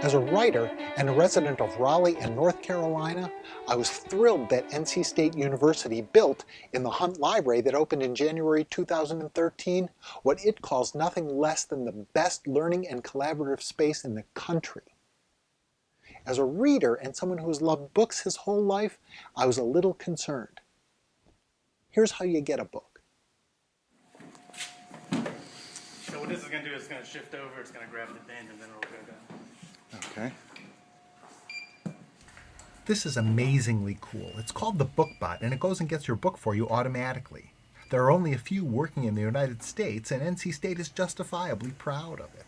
As a writer and a resident of Raleigh and North Carolina, I was thrilled that NC State University built, in the Hunt Library that opened in January 2013, what it calls nothing less than the best learning and collaborative space in the country. As a reader and someone who has loved books his whole life, I was a little concerned. Here's how you get a book. So what this is going to do is it's going to shift over, it's going to grab the bin, and then it'll go down. Okay. This is amazingly cool. It's called the BookBot, and it goes and gets your book for you automatically. There are only a few working in the United States, and NC State is justifiably proud of it.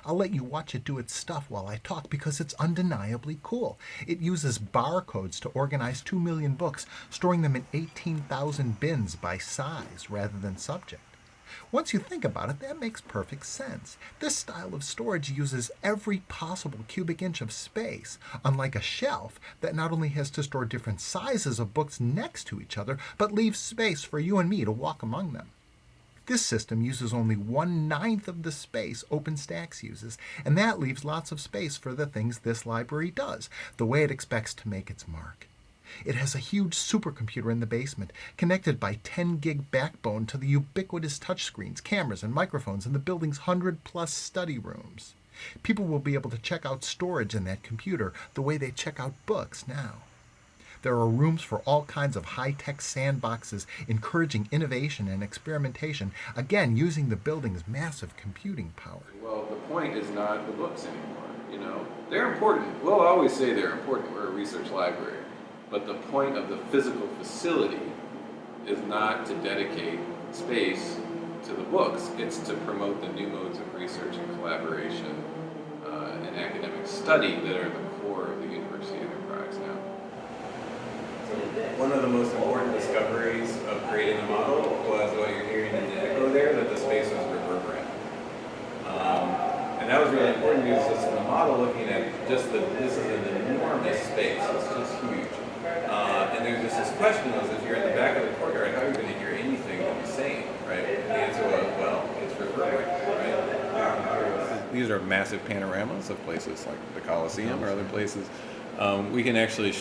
I'll let you watch it do its stuff while I talk because it's undeniably cool. It uses barcodes to organize 2 million books, storing them in 18,000 bins by size rather than subject. Once you think about it, that makes perfect sense. This style of storage uses every possible cubic inch of space, unlike a shelf that not only has to store different sizes of books next to each other, but leaves space for you and me to walk among them. This system uses only 1/9 of the space OpenStax uses, and that leaves lots of space for the things this library does, the way it expects to make its mark. It has a huge supercomputer in the basement, connected by 10 gig backbone to the ubiquitous touchscreens, cameras, and microphones in the building's 100+ study rooms. People will be able to check out storage in that computer the way they check out books now. There are rooms for all kinds of high-tech sandboxes encouraging innovation and experimentation, again using the building's massive computing power. Well, the point is not the books anymore, They're important. We'll always say they're important. We're a research library. But the point of the physical facility is not to dedicate space to the books. It's to promote the new modes of research and collaboration and academic study that are the core of the university enterprise now. One of the most important discoveries of creating the model was what you're hearing in the echo there, that the space was reverberant. And that was really important because it's in the model looking at just this is an enormous space, it's just huge. And there's just this question is, if you're in the back of the courtyard, how are you going to hear anything that he's saying, right? And the answer was, well, it's reverberant, right? These are massive panoramas of places like the Coliseum or other places. We can actually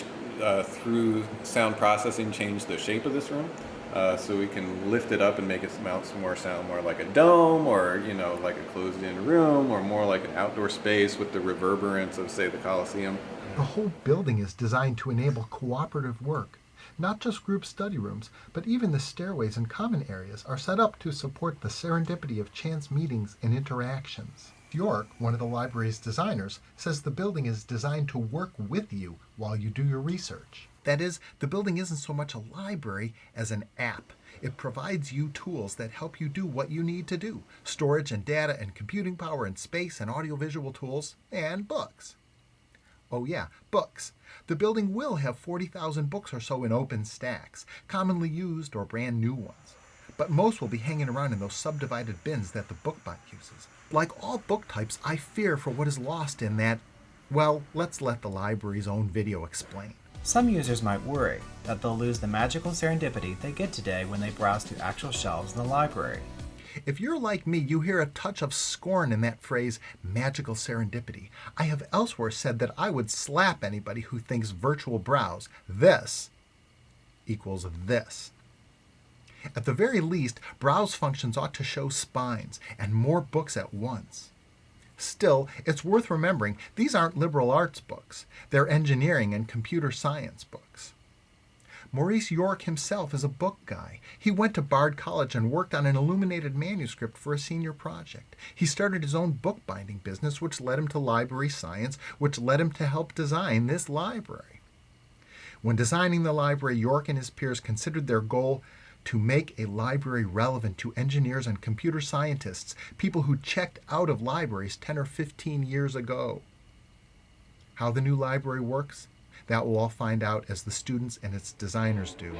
through sound processing change the shape of this room, so we can lift it up and make it sound more like a dome, or like a closed-in room, or more like an outdoor space with the reverberance of, say, the Coliseum. The whole building is designed to enable cooperative work. Not just group study rooms, but even the stairways and common areas are set up to support the serendipity of chance meetings and interactions. York, one of the library's designers, says the building is designed to work with you while you do your research. That is, the building isn't so much a library as an app. It provides you tools that help you do what you need to do: storage and data and computing power and space and audiovisual tools and books. Oh yeah, books. The building will have 40,000 books or so in OpenStax, commonly used or brand new ones. But most will be hanging around in those subdivided bins that the BookBot uses. Like all book types, I fear for what is lost in that, well, let's let the library's own video explain. Some users might worry that they'll lose the magical serendipity they get today when they browse through actual shelves in the library. If you're like me, you hear a touch of scorn in that phrase, magical serendipity. I have elsewhere said that I would slap anybody who thinks virtual browse, this, equals this. At the very least, browse functions ought to show spines and more books at once. Still, it's worth remembering these aren't liberal arts books. They're engineering and computer science books. Maurice York himself is a book guy. He went to Bard College and worked on an illuminated manuscript for a senior project. He started his own bookbinding business, which led him to library science, which led him to help design this library. When designing the library, York and his peers considered their goal to make a library relevant to engineers and computer scientists, people who checked out of libraries 10 or 15 years ago. How the new library works? That we'll all find out as the students and its designers do.